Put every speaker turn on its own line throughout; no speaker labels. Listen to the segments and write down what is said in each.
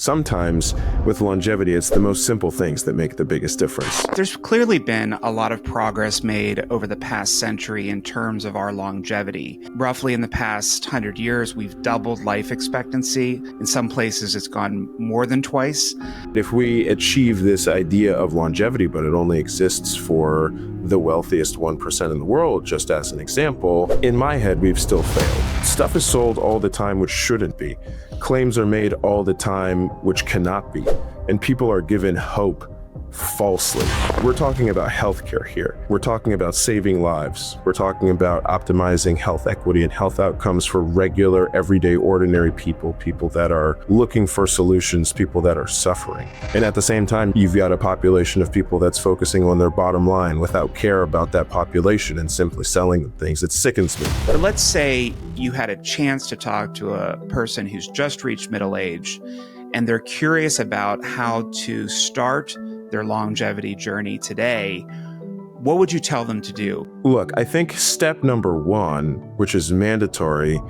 Sometimes with longevity, it's the most simple things that make the biggest difference.
There's clearly been a lot of progress made over the past century in terms of our longevity. Roughly in the past 100 years, we've doubled life expectancy. In some places, it's gone more than twice.
If we achieve this idea of longevity, but it only exists for the wealthiest 1% in the world, just as an example, in my head, we've still failed. Stuff is sold all the time, which shouldn't be. Claims are made all the time, which cannot be. And people are given hope falsely. We're talking about healthcare here. We're talking about saving lives. We're talking about optimizing health equity and health outcomes for regular, everyday, ordinary people, people that are looking for solutions, people that are suffering. And at the same time, you've got a population of people that's focusing on their bottom line without care about that population and simply selling them things. It sickens me.
But let's say you had a chance to talk to a person who's just reached middle age, and they're curious about how to start their longevity journey today. What would you tell them to do?
Look, I think step number one, which is mandatory,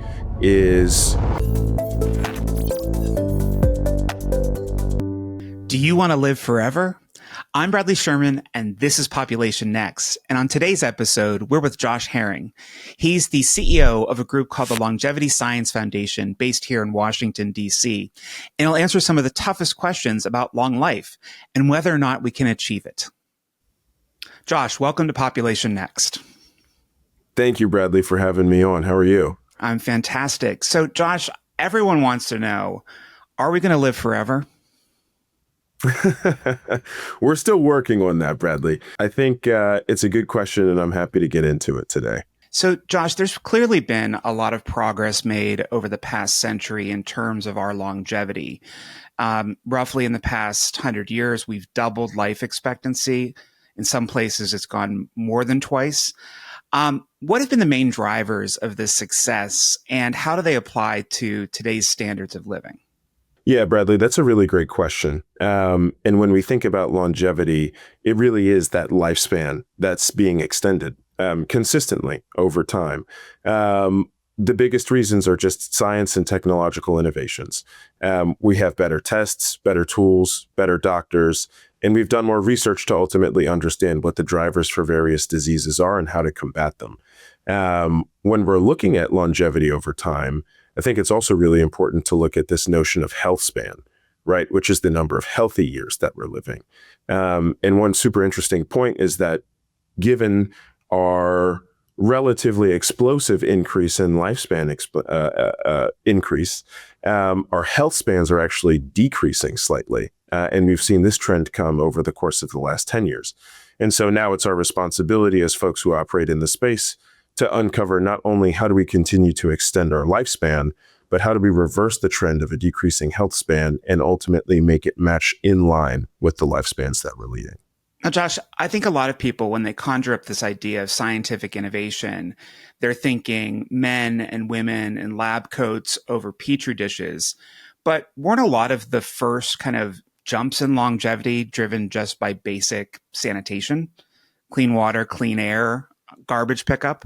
is...
Do you want to live forever? I'm Bradley Sherman, and this is Population Next. And on today's episode, we're with Josh Herring. He's the CEO of a group called the Longevity Science Foundation, based here in Washington, D.C. And he'll answer some of the toughest questions about long life and whether or not we can achieve it. Josh, welcome to Population Next.
Thank you, Bradley, for having me on. How are you?
I'm fantastic. So, Josh, everyone wants to know, are we going to live forever?
We're still working on that, Bradley. I think it's a good question, and I'm happy to get into it today.
So, Josh, there's clearly been a lot of progress made over the past century in terms of our longevity. Roughly in the past 100 years, we've doubled life expectancy. In some places, it's gone more than twice. What have been the main drivers of this success, and how do they apply to today's standards of living?
Yeah, Bradley, that's a really great question. And when we think about longevity, it really is that lifespan that's being extended consistently over time. The biggest reasons are just science and technological innovations. We have better tests, better tools, better doctors, and we've done more research to ultimately understand what the drivers for various diseases are and how to combat them. When we're looking at longevity over time, I think it's also really important to look at this notion of health span, right? Which is the number of healthy years that we're living. And one super interesting point is that given our relatively explosive increase in lifespan increase, our health spans are actually decreasing slightly. And we've seen this trend come over the course of the last 10 years. And so now it's our responsibility as folks who operate in the space to uncover not only how do we continue to extend our lifespan, but how do we reverse the trend of a decreasing health span and ultimately make it match in line with the lifespans that we're leading.
Now, Josh, I think a lot of people, when they conjure up this idea of scientific innovation, they're thinking men and women in lab coats over petri dishes. But weren't a lot of the first kind of jumps in longevity driven just by basic sanitation, clean water, clean air, garbage pickup?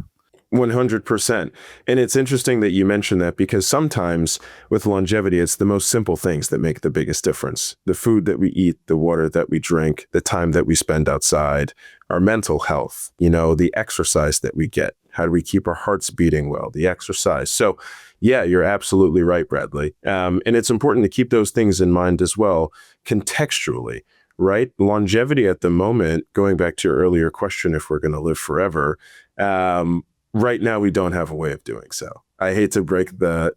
100%. And it's interesting that you mentioned that because sometimes with longevity, it's the most simple things that make the biggest difference. The food that we eat, the water that we drink, the time that we spend outside, our mental health, the exercise that we get. How do we keep our hearts beating well? The exercise. So yeah, you're absolutely right, Bradley. And it's important to keep those things in mind as well, contextually, right? Longevity at the moment, going back to your earlier question, if we're going to live forever, right now, we don't have a way of doing so. I hate to break the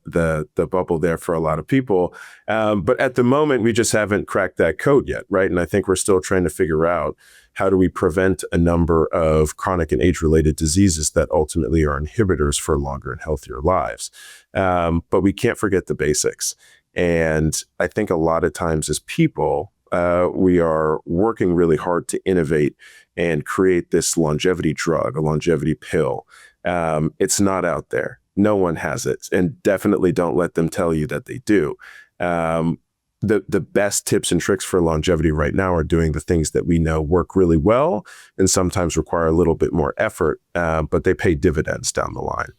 bubble there for a lot of people, but at the moment, we just haven't cracked that code yet, right? And I think we're still trying to figure out how do we prevent a number of chronic and age-related diseases that ultimately are inhibitors for longer and healthier lives. But we can't forget the basics. And I think a lot of times as people, we are working really hard to innovate and create this longevity drug, a longevity pill. It's not out there. No one has it. And definitely don't let them tell you that they do. The best tips and tricks for longevity right now are doing the things that we know work really well and sometimes require a little bit more effort, but they pay dividends down the line.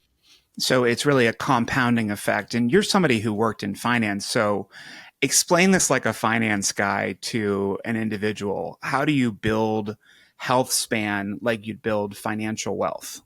So it's really a compounding effect. And you're somebody who worked in finance. So Explain this like a finance guy to an individual. How do you build health span like you'd build financial wealth?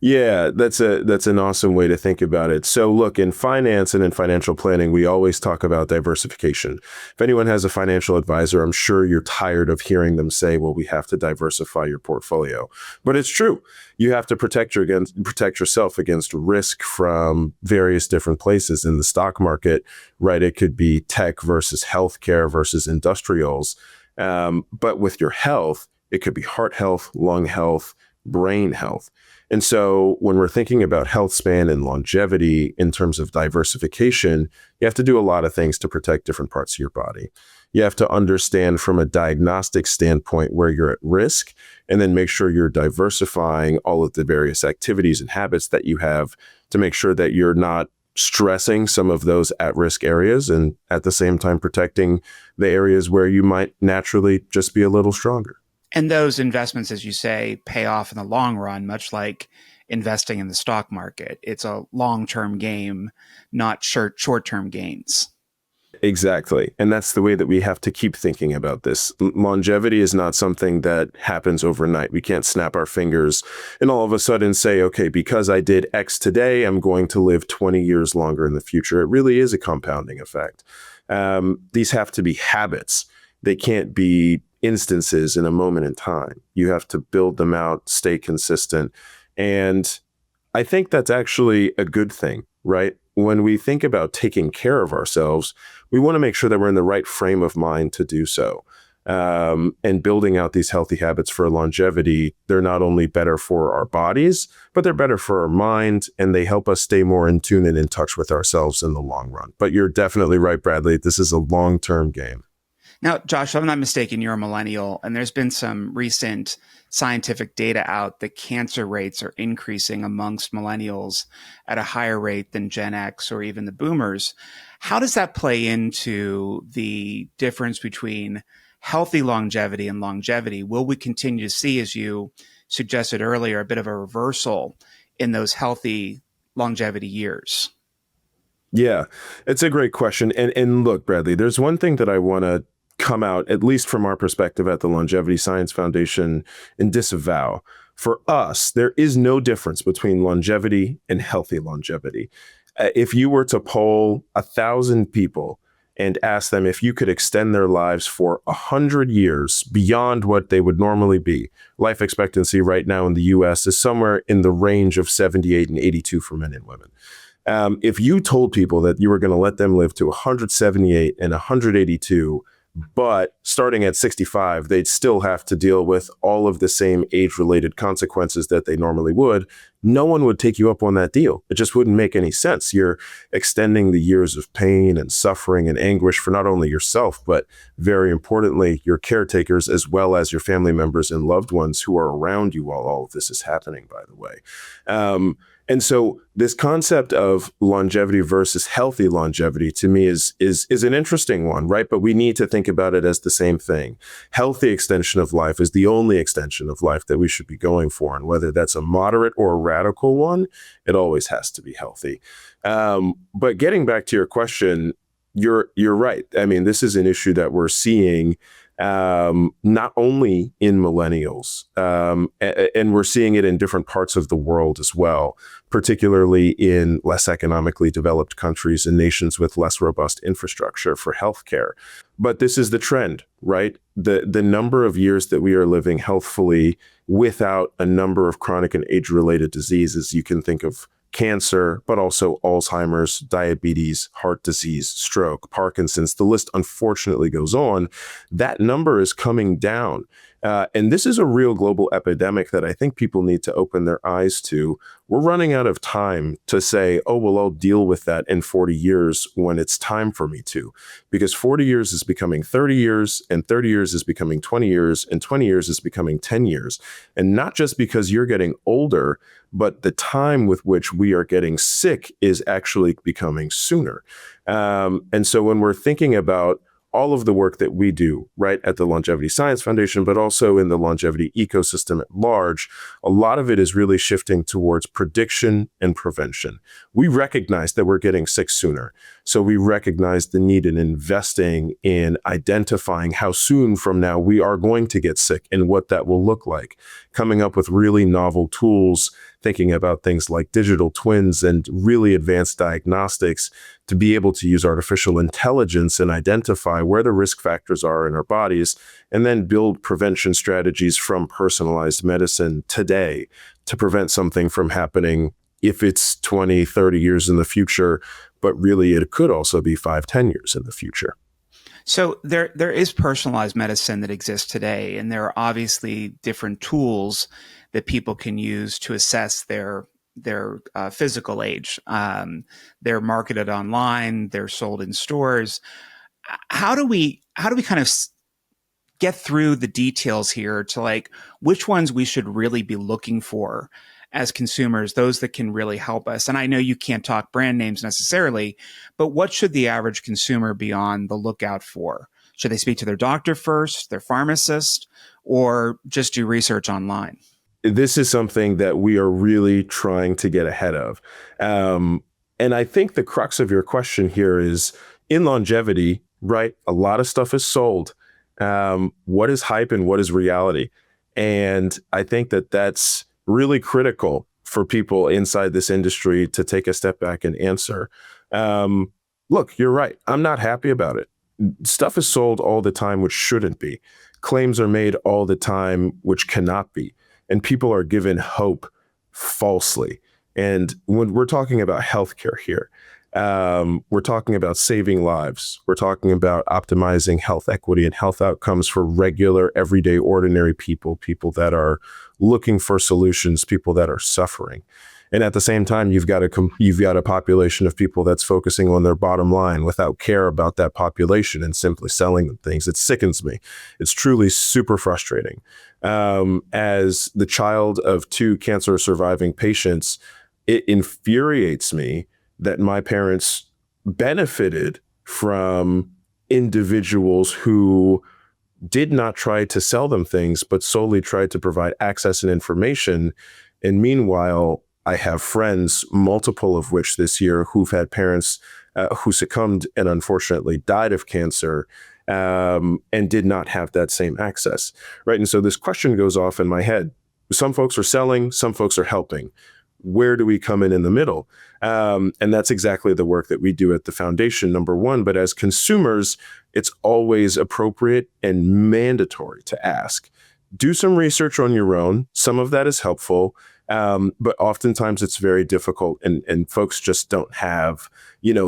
Yeah, that's an awesome way to think about it. So look, in finance and in financial planning, we always talk about diversification. If anyone has a financial advisor, I'm sure you're tired of hearing them say, well, we have to diversify your portfolio. But it's true. You have to protect yourself against risk from various different places in the stock market, right? It could be tech versus healthcare versus industrials. But with your health, it could be heart health, lung health, brain health. And so when we're thinking about health span and longevity in terms of diversification, you have to do a lot of things to protect different parts of your body. You have to understand from a diagnostic standpoint where you're at risk, and then make sure you're diversifying all of the various activities and habits that you have to make sure that you're not stressing some of those at-risk areas and at the same time protecting the areas where you might naturally just be a little stronger.
And those investments, as you say, pay off in the long run, much like investing in the stock market. It's a long-term game, not short-term gains.
Exactly. And that's the way that we have to keep thinking about this. Longevity is not something that happens overnight. We can't snap our fingers and all of a sudden say, okay, because I did X today, I'm going to live 20 years longer in the future. It really is a compounding effect. These have to be habits. They can't be instances in a moment in time. You have to build them out, stay consistent. And I think that's actually a good thing, right? When we think about taking care of ourselves, we want to make sure that we're in the right frame of mind to do so. And building out these healthy habits for longevity, they're not only better for our bodies, but they're better for our mind, and they help us stay more in tune and in touch with ourselves in the long run. But you're definitely right, Bradley. This is a long-term game.
Now, Josh, if I'm not mistaken, you're a millennial, and there's been some recent scientific data out that cancer rates are increasing amongst millennials at a higher rate than Gen X or even the boomers. How does that play into the difference between healthy longevity and longevity? Will we continue to see, as you suggested earlier, a bit of a reversal in those healthy longevity years?
Yeah, it's a great question. And look, Bradley, there's one thing that I want to come out, at least from our perspective at the Longevity Science Foundation, and disavow. For us, there is no difference between longevity and healthy longevity. If you were to poll 1,000 people and ask them if you could extend their lives for 100 years beyond what they would normally be, life expectancy right now in the US is somewhere in the range of 78 and 82 for men and women. If you told people that you were going to let them live to 178 and 182, but starting at 65, they'd still have to deal with all of the same age-related consequences that they normally would, no one would take you up on that deal. It just wouldn't make any sense. You're extending the years of pain and suffering and anguish for not only yourself, but very importantly, your caretakers, as well as your family members and loved ones who are around you while all of this is happening, by the way. And so this concept of longevity versus healthy longevity to me is an interesting one, right? But we need to think about it as the same thing. Healthy extension of life is the only extension of life that we should be going for. And whether that's a moderate or a radical one, it always has to be healthy. But getting back to your question, you're right. I mean, this is an issue that we're seeing not only in millennials, and we're seeing it in different parts of the world as well, particularly in less economically developed countries and nations with less robust infrastructure for healthcare. But this is the trend, right? The number of years that we are living healthfully without a number of chronic and age-related diseases, you can think of cancer, but also Alzheimer's, diabetes, heart disease, stroke, Parkinson's. The list unfortunately goes on. That number is coming down. And this is a real global epidemic that I think people need to open their eyes to. We're running out of time to say, oh, well, I'll deal with that in 40 years when it's time for me to. Because 40 years is becoming 30 years, and 30 years is becoming 20 years, and 20 years is becoming 10 years. And not just because you're getting older, but the time with which we are getting sick is actually becoming sooner. And so when we're thinking about all of the work that we do right at the Longevity Science Foundation, but also in the longevity ecosystem at large, a lot of it is really shifting towards prediction and prevention. We recognize that we're getting sick sooner. So we recognize the need in investing in identifying how soon from now we are going to get sick and what that will look like, coming up with really novel tools, thinking about things like digital twins and really advanced diagnostics to be able to use artificial intelligence and identify where the risk factors are in our bodies, and then build prevention strategies from personalized medicine today to prevent something from happening if it's 20, 30 years in the future, but really it could also be 5, 10 years in the future.
So there is personalized medicine that exists today, and there are obviously different tools that people can use to assess their physical age. They're marketed online, they're sold in stores. How do we kind of get through the details here to like which ones we should really be looking for as consumers, those that can really help us? And I know you can't talk brand names necessarily, but what should the average consumer be on the lookout for? Should they speak to their doctor first, their pharmacist, or just do research online?
This is something that we are really trying to get ahead of. And I think the crux of your question here is in longevity, right? A lot of stuff is sold. What is hype and what is reality? And I think that that's really critical for people inside this industry to take a step back and answer. Look, you're right. I'm not happy about it. Stuff is sold all the time, which shouldn't be. Claims are made all the time, which cannot be. And people are given hope falsely. And when we're talking about healthcare here, we're talking about saving lives. We're talking about optimizing health equity and health outcomes for regular, everyday, ordinary people, people that are looking for solutions, people that are suffering. And at the same time, you've got a population of people that's focusing on their bottom line without care about that population and simply selling them things. It sickens me. It's truly super frustrating. As the child of 2 cancer surviving patients, it infuriates me that my parents benefited from individuals who did not try to sell them things, but solely tried to provide access and information. And meanwhile, I have friends, multiple of which this year, who've had parents who succumbed and unfortunately died of cancer and did not have that same access, right? And so this question goes off in my head. Some folks are selling, some folks are helping. Where do we come in the middle? And that's exactly the work that we do at the foundation, number one. But as consumers, it's always appropriate and mandatory to ask. Do some research on your own. Some of that is helpful, but oftentimes it's very difficult, and folks just don't have,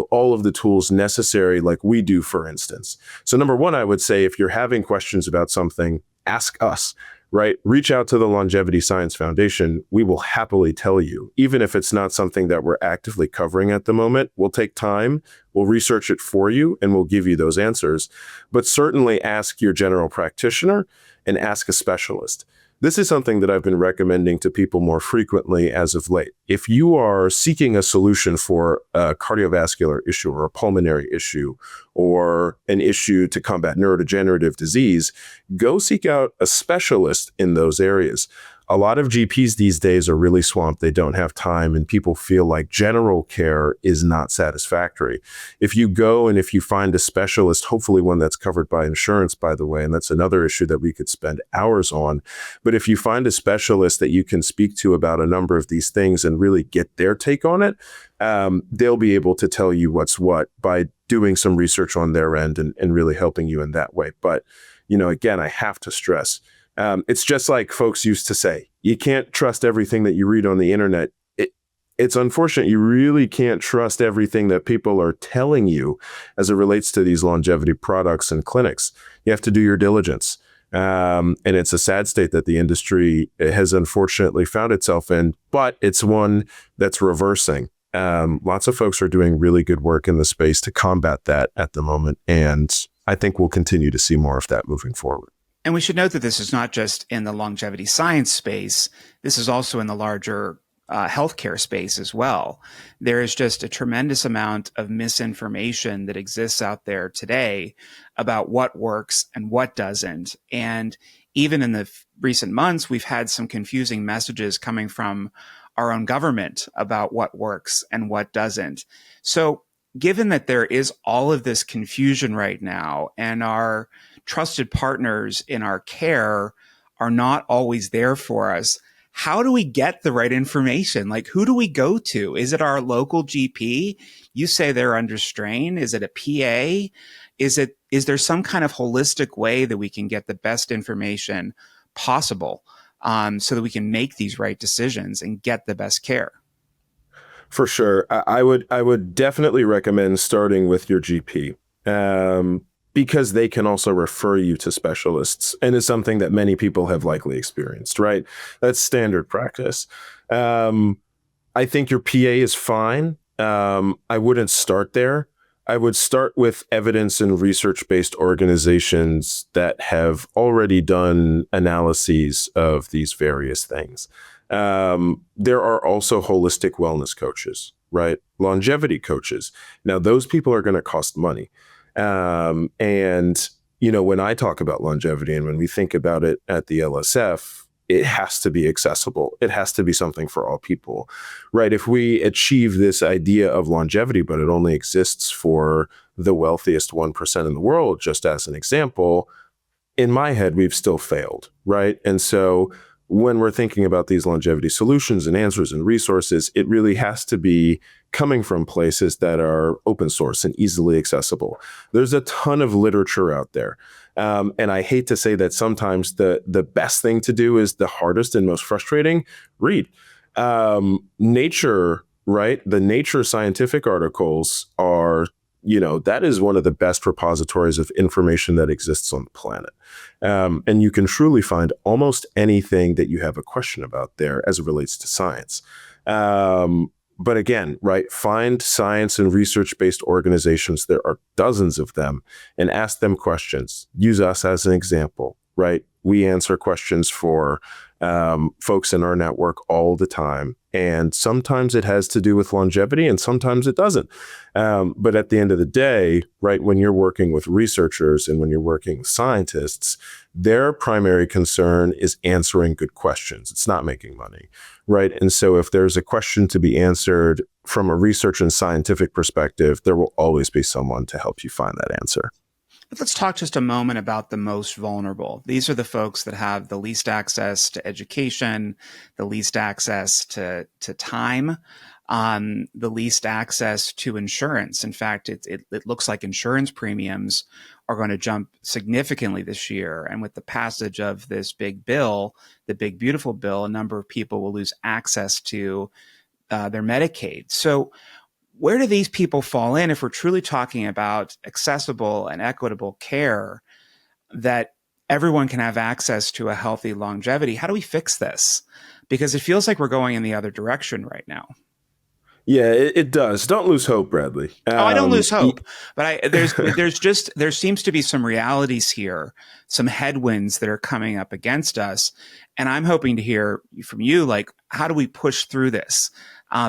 all of the tools necessary like we do, for instance. So number one, I would say if you're having questions about something, ask us. Right? Reach out to the Longevity Science Foundation. We will happily tell you, even if it's not something that we're actively covering at the moment. We'll take time, we'll research it for you, and we'll give you those answers. But certainly ask your general practitioner and ask a specialist. This is something that I've been recommending to people more frequently as of late. If you are seeking a solution for a cardiovascular issue or a pulmonary issue or an issue to combat neurodegenerative disease, go seek out a specialist in those areas. A lot of GPs these days are really swamped. They don't have time, and people feel like general care is not satisfactory. If you go and if you find a specialist, hopefully one that's covered by insurance, by the way, and that's another issue that we could spend hours on. But if you find a specialist that you can speak to about a number of these things and really get their take on it, they'll be able to tell you what's what by doing some research on their end and really helping you in that way. But, again, I have to stress, it's just like folks used to say, you can't trust everything that you read on the internet. It's unfortunate. You really can't trust everything that people are telling you as it relates to these longevity products and clinics. You have to do your diligence. And it's a sad state that the industry has unfortunately found itself in, but it's one that's reversing. Lots of folks are doing really good work in the space to combat that at the moment. And I think we'll continue to see more of that moving forward.
And we should note that this is not just in the longevity science space. This is also in the larger healthcare space as well. There is just a tremendous amount of misinformation that exists out there today about what works and what doesn't. And even in the recent months, we've had some confusing messages coming from our own government about what works and what doesn't. So given that there is all of this confusion right now and our trusted partners in our care are not always there for us, how do we get the right information? Like, who do we go to? Is it our local GP? You say they're under strain. Is it a PA? Is there some kind of holistic way that we can get the best information possible, so that we can make these right decisions and get the best care?
For sure. I would definitely recommend starting with your GP, because they can also refer you to specialists, and is something that many people have likely experienced, right? That's standard practice. I think your PA is fine. I wouldn't start there. I would start with evidence and research-based organizations that have already done analyses of these various things. There are also holistic wellness coaches, right? Longevity coaches. Now, those people are going to cost money. And, when I talk about longevity and when we think about it at the LSF, it has to be accessible. It has to be something for all people, right? If we achieve this idea of longevity, but it only exists for the wealthiest 1% in the world, just as an example, in my head, we've still failed, right? And so when we're thinking about these longevity solutions and answers and resources, it really has to be coming from places that are open source and easily accessible. There's a ton of literature out there. And I hate to say that sometimes the best thing to do is the hardest and most frustrating. Read. Nature, right? The Nature scientific articles are, that is one of the best repositories of information that exists on the planet. And you can truly find almost anything that you have a question about there as it relates to science. But again, right, find science and research-based organizations. There are dozens of them, and ask them questions. Use us as an example, right? We answer questions for folks in our network all the time. And sometimes it has to do with longevity and sometimes it doesn't. But at the end of the day, right, when you're working with researchers and when you're working with scientists, their primary concern is answering good questions. It's not making money, right? And so if there's a question to be answered from a research and scientific perspective, there will always be someone to help you find that answer.
But let's talk just a moment about the most vulnerable. These are the folks that have the least access to education, the least access to time, the least access to insurance. In fact, it looks like insurance premiums are going to jump significantly this year. And with the passage of this big bill, the big beautiful bill, a number of people will lose access to their Medicaid. So where do these people fall in if we're truly talking about accessible and equitable care that everyone can have access to a healthy longevity? How do we fix this? Because it feels like we're going in the other direction right now.
Yeah, it does. Don't lose hope, Bradley.
I don't lose hope, but there seems to be some realities here, some headwinds that are coming up against us, and I'm hoping to hear from you, like, how do we push through this?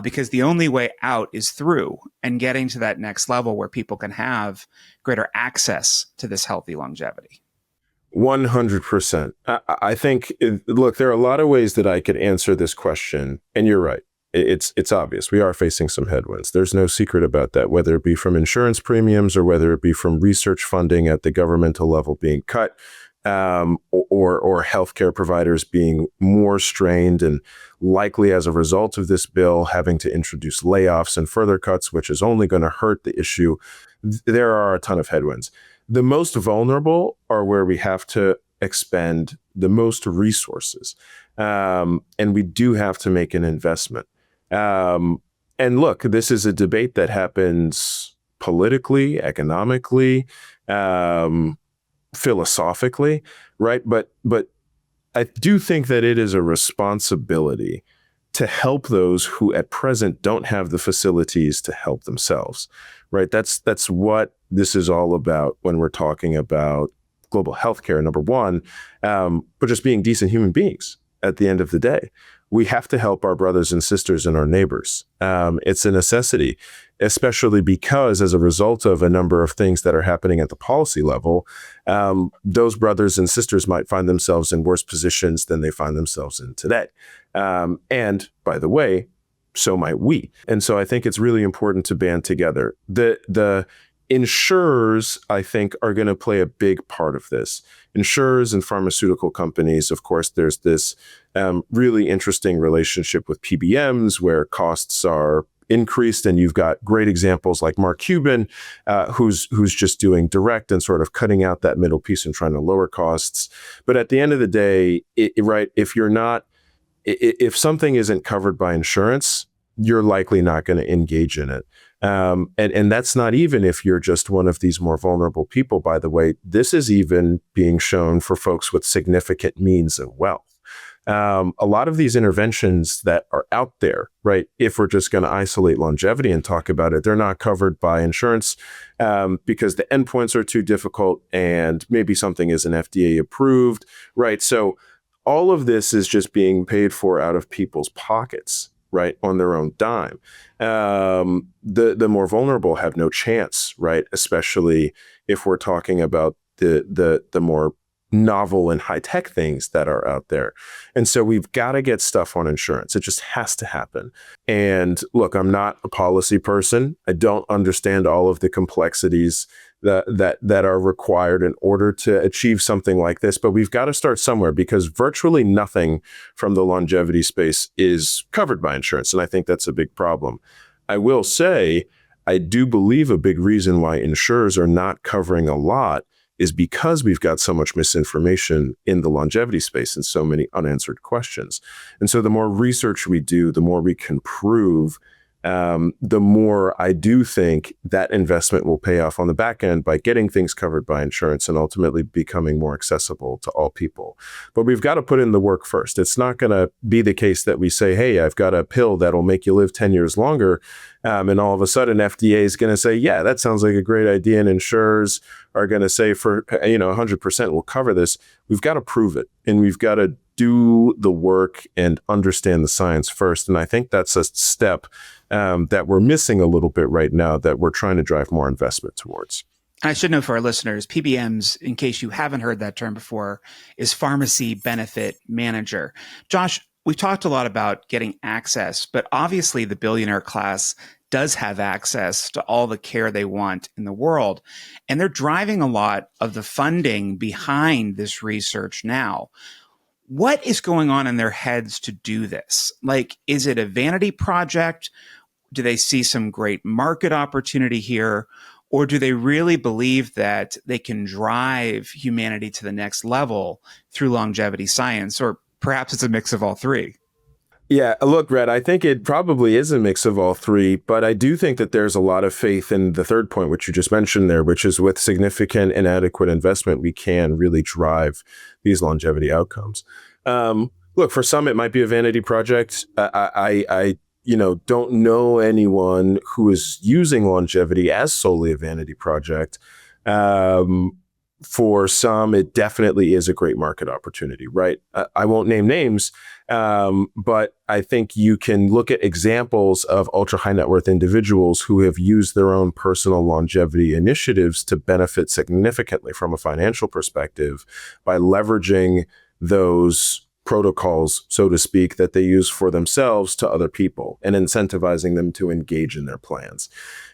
Because the only way out is through and getting to that next level where people can have greater access to this healthy longevity.
100%. I think, look, there are a lot of ways that I could answer this question, and you're right. It's obvious. We are facing some headwinds. There's no secret about that, whether it be from insurance premiums or whether it be from research funding at the governmental level being cut, or healthcare providers being more strained and likely as a result of this bill having to introduce layoffs and further cuts, which is only going to hurt the issue. There are a ton of headwinds. The most vulnerable are where we have to expend the most resources. And we do have to make an investment. And look, this is a debate that happens politically, economically, philosophically, right? But I do think that it is a responsibility to help those who at present don't have the facilities to help themselves, right? That's what this is all about when we're talking about global healthcare, number one, but just being decent human beings at the end of the day. We have to help our brothers and sisters and our neighbors. It's a necessity, especially because as a result of a number of things that are happening at the policy level, those brothers and sisters might find themselves in worse positions than they find themselves in today. And by the way, so might we. And so I think it's really important to band together. The insurers, I think, are going to play a big part of this. Insurers and pharmaceutical companies, of course, there's this really interesting relationship with PBMs where costs are increased, and you've got great examples like Mark Cuban, who's just doing direct and sort of cutting out that middle piece and trying to lower costs. But at the end of the day, right, if something isn't covered by insurance, you're likely not going to engage in it. And that's not even if you're just one of these more vulnerable people, by the way. This is even being shown for folks with significant means of wealth. A lot of these interventions that are out there, right, if we're just going to isolate longevity and talk about it, they're not covered by insurance because the endpoints are too difficult and maybe something isn't FDA approved, right? So all of this is just being paid for out of people's pockets, right, on their own dime. The more vulnerable have no chance, right, especially if we're talking about the more novel and high-tech things that are out there. And so we've got to get stuff on insurance. It just has to happen. And look, I'm not a policy person. I don't understand all of the complexities that are required in order to achieve something like this. But we've got to start somewhere because virtually nothing from the longevity space is covered by insurance. And I think that's a big problem. I will say, I do believe a big reason why insurers are not covering a lot is because we've got so much misinformation in the longevity space and so many unanswered questions. And so the more research we do, the more we can prove, the more I do think that investment will pay off on the back end by getting things covered by insurance and ultimately becoming more accessible to all people. But we've got to put in the work first. It's not going to be the case that we say, hey, I've got a pill that'll make you live 10 years longer. And all of a sudden FDA is going to say, yeah, that sounds like a great idea. And insurers are going to say 100% will cover this. We've got to prove it. And we've got to do the work and understand the science first. And I think that's a step that we're missing a little bit right now that we're trying to drive more investment towards.
I should know for our listeners, PBMs, in case you haven't heard that term before, is Pharmacy Benefit Manager. Josh, we've talked a lot about getting access, but obviously the billionaire class does have access to all the care they want in the world. And they're driving a lot of the funding behind this research now. What is going on in their heads to do this? Like, is it a vanity project? Do they see some great market opportunity here? Or do they really believe that they can drive humanity to the next level through longevity science? Or perhaps it's a mix of all three.
Yeah, look, Brett, I think it probably is a mix of all three, but I do think that there's a lot of faith in the third point, which you just mentioned there, which is with significant and adequate investment, we can really drive these longevity outcomes. Look, for some, it might be a vanity project. I don't know anyone who is using longevity as solely a vanity project. For some, it definitely is a great market opportunity, right? I won't name names, but I think you can look at examples of ultra high net worth individuals who have used their own personal longevity initiatives to benefit significantly from a financial perspective by leveraging those protocols, so to speak, that they use for themselves to other people and incentivizing them to engage in their plans.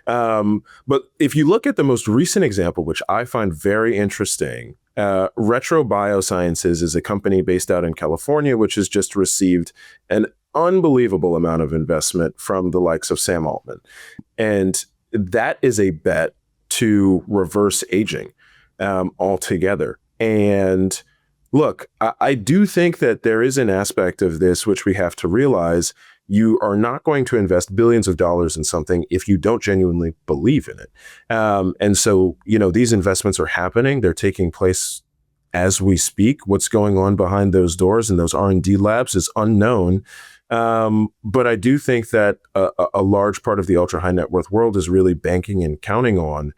But if you look at the most recent example, which I find very interesting, Retro Biosciences is a company based out in California, which has just received an unbelievable amount of investment from the likes of Sam Altman. And that is a bet to reverse aging altogether. And look, I do think that there is an aspect of this which we have to realize. You are not going to invest billions of dollars in something if you don't genuinely believe in it. And so, these investments are happening. They're taking place as we speak. What's going on behind those doors and those R&D labs is unknown. But I do think that a large part of the ultra high net worth world is really banking and counting on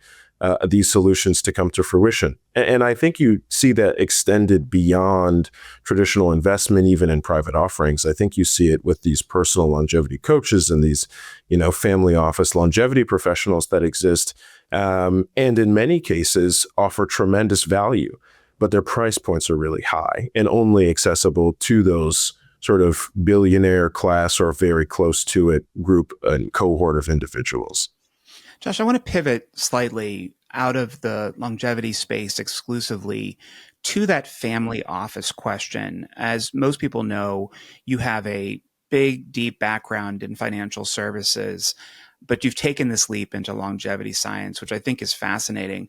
these solutions to come to fruition. And I think you see that extended beyond traditional investment, even in private offerings. I think you see it with these personal longevity coaches and these, family office longevity professionals that exist, and in many cases offer tremendous value, but their price points are really high and only accessible to those sort of billionaire class or very close to it group and cohort of individuals.
Josh, I want to pivot slightly out of the longevity space exclusively to that family office question. As most people know, you have a big, deep background in financial services, but you've taken this leap into longevity science, which I think is fascinating.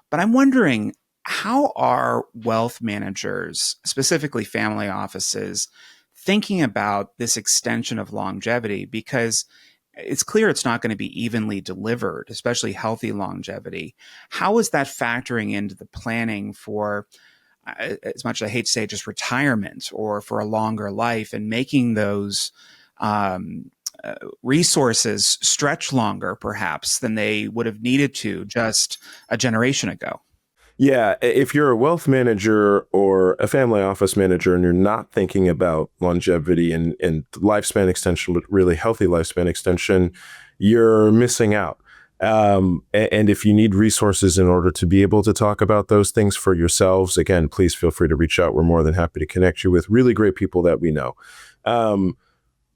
But I'm wondering, how are wealth managers, specifically family offices, thinking about this extension of longevity? Because it's clear it's not going to be evenly delivered, especially healthy longevity. How is that factoring into the planning for, as much as I hate to say, just retirement or for a longer life, and making those resources stretch longer, perhaps, than they would have needed to just a generation ago?
Yeah, if you're a wealth manager or a family office manager and you're not thinking about longevity and lifespan extension, really healthy lifespan extension, you're missing out. And if you need resources in order to be able to talk about those things for yourselves, again, please feel free to reach out. We're more than happy to connect you with really great people that we know.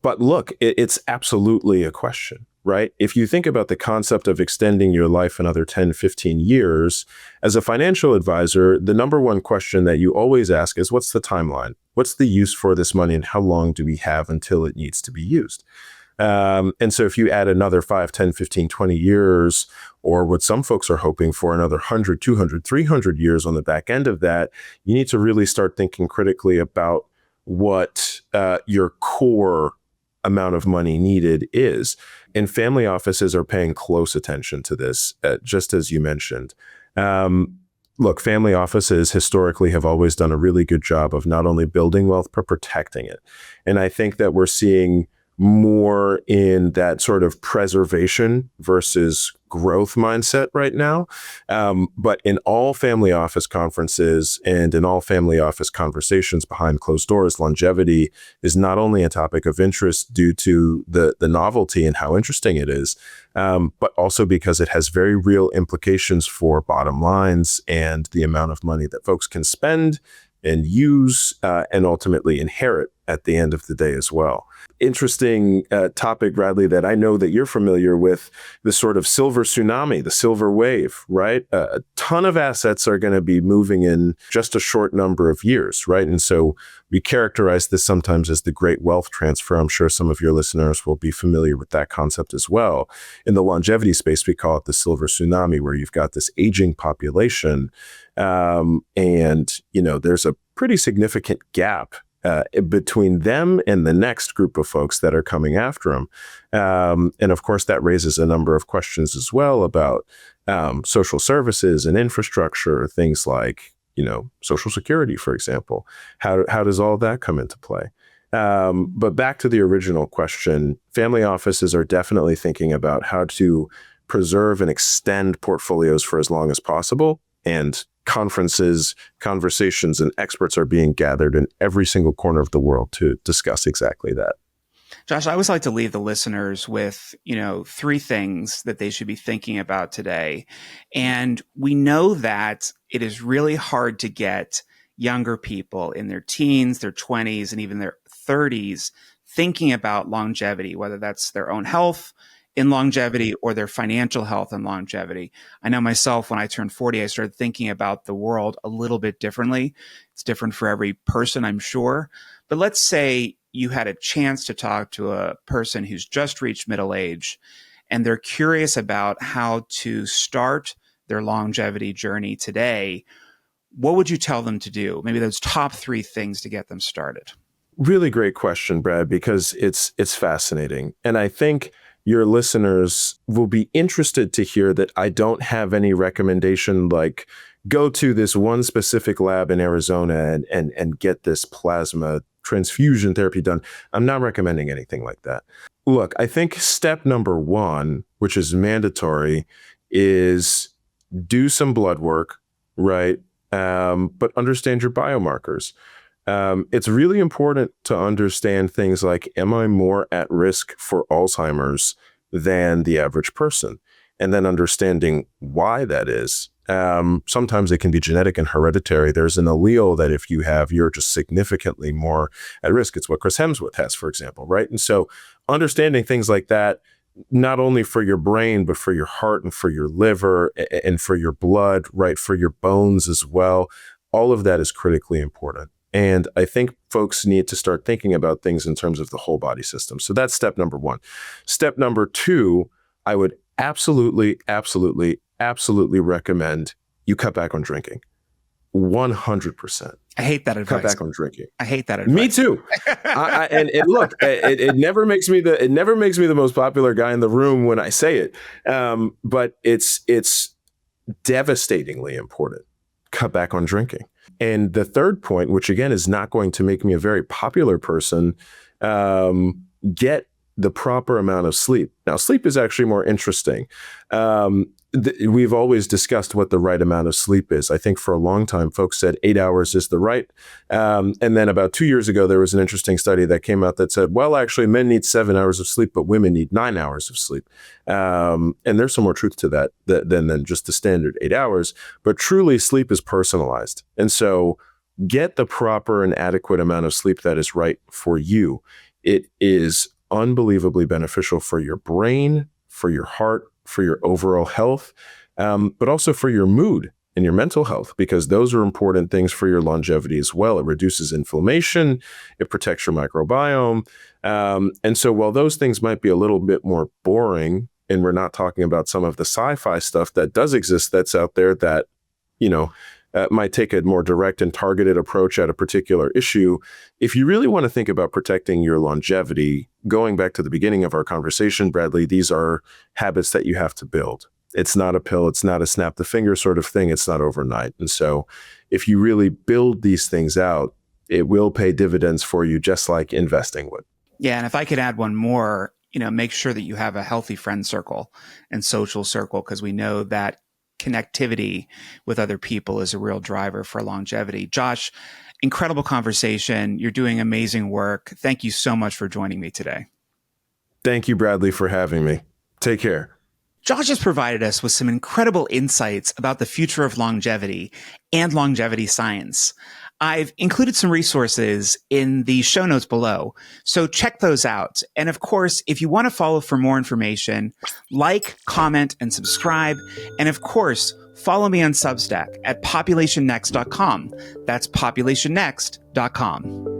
But look, it's absolutely a question, right? If you think about the concept of extending your life another 10, 15 years, as a financial advisor, the number one question that you always ask is, what's the timeline? What's the use for this money and how long do we have until it needs to be used? And so if you add another 5, 10, 15, 20 years, or what some folks are hoping for, another 100, 200, 300 years on the back end of that, you need to really start thinking critically about what your core amount of money needed is. And family offices are paying close attention to this, just as you mentioned. Look, family offices historically have always done a really good job of not only building wealth, but protecting it. And I think that we're seeing more in that sort of preservation versus growth mindset right now. But in all family office conferences and in all family office conversations behind closed doors, longevity is not only a topic of interest due to the novelty and how interesting it is, but also because it has very real implications for bottom lines and the amount of money that folks can spend and use and ultimately inherit at the end of the day as well. Interesting topic, Bradley, that I know that you're familiar with, the sort of silver tsunami, the silver wave, right? A ton of assets are going to be moving in just a short number of years, right? And so we characterize this sometimes as the great wealth transfer. I'm sure some of your listeners will be familiar with that concept as well. In the longevity space, we call it the silver tsunami, where you've got this aging population. And, there's a pretty significant gap between them and the next group of folks that are coming after them. And of course, that raises a number of questions as well about social services and infrastructure, things like, Social Security, for example. How does all that come into play? But back to the original question, family offices are definitely thinking about how to preserve and extend portfolios for as long as possible. And conferences, conversations, and experts are being gathered in every single corner of the world to discuss exactly that.
Josh, I always like to leave the listeners with, 3 things that they should be thinking about today. And we know that it is really hard to get younger people in their teens, their 20s, and even their 30s thinking about longevity, whether that's their own health in longevity or their financial health and longevity. I know myself, when I turned 40, I started thinking about the world a little bit differently. It's different for every person, I'm sure. But let's say you had a chance to talk to a person who's just reached middle age and they're curious about how to start their longevity journey today. What would you tell them to do? Maybe those top 3 things to get them started.
Really great question, Brad, because it's fascinating. And I think your listeners will be interested to hear that I don't have any recommendation like go to this one specific lab in Arizona and get this plasma transfusion therapy done. I'm not recommending anything like that. Look, I think step number 1, which is mandatory, is do some blood work, right? But understand your biomarkers. It's really important to understand things like, am I more at risk for Alzheimer's than the average person? And then understanding why that is Sometimes it can be genetic and hereditary. There's an allele that if you have, you're just significantly more at risk. It's what Chris Hemsworth has, for example, right? And so understanding things like that, not only for your brain, but for your heart and for your liver and for your blood, right? For your bones as well. All of that is critically important. And I think folks need to start thinking about things in terms of the whole body system. So that's step number one. Step number two, I would absolutely recommend you cut back on drinking. 100%.
I hate that advice.
Cut back on drinking.
I hate that advice.
Me too. And look, it never makes me the most popular guy in the room when I say it. But it's devastatingly important. Cut back on drinking. And the third point, which again is not going to make me a very popular person, get the proper amount of sleep. Now, sleep is actually more interesting. We've always discussed what the right amount of sleep is. I think for a long time, folks said 8 hours is the right. And then about 2 years ago, there was an interesting study that came out that said, well, actually, men need 7 hours of sleep, but women need 9 hours of sleep. And there's some more truth to that than just the standard 8 hours. But truly, sleep is personalized. And so get the proper and adequate amount of sleep that is right for you. It is unbelievably beneficial for your brain, for your heart, for your overall health, but also for your mood and your mental health, because those are important things for your longevity as well. It reduces inflammation, it protects your microbiome. And so while those things might be a little bit more boring, and we're not talking about some of the sci-fi stuff that does exist that's out there that, might take a more direct and targeted approach at a particular issue. If you really want to think about protecting your longevity, going back to the beginning of our conversation, Bradley, these are habits that you have to build. It's not a pill. It's not a snap the finger sort of thing. It's not overnight. And so if you really build these things out, it will pay dividends for you, just like investing would.
Yeah. And if I could add one more, make sure that you have a healthy friend circle and social circle, because we know that connectivity with other people is a real driver for longevity. Josh, incredible conversation. You're doing amazing work. Thank you so much for joining me today.
Thank you, Bradley, for having me. Take care.
Josh has provided us with some incredible insights about the future of longevity and longevity science. I've included some resources in the show notes below, so check those out. And of course, if you want to follow for more information, like, comment, and subscribe. And of course, follow me on Substack at populationnext.com. That's populationnext.com.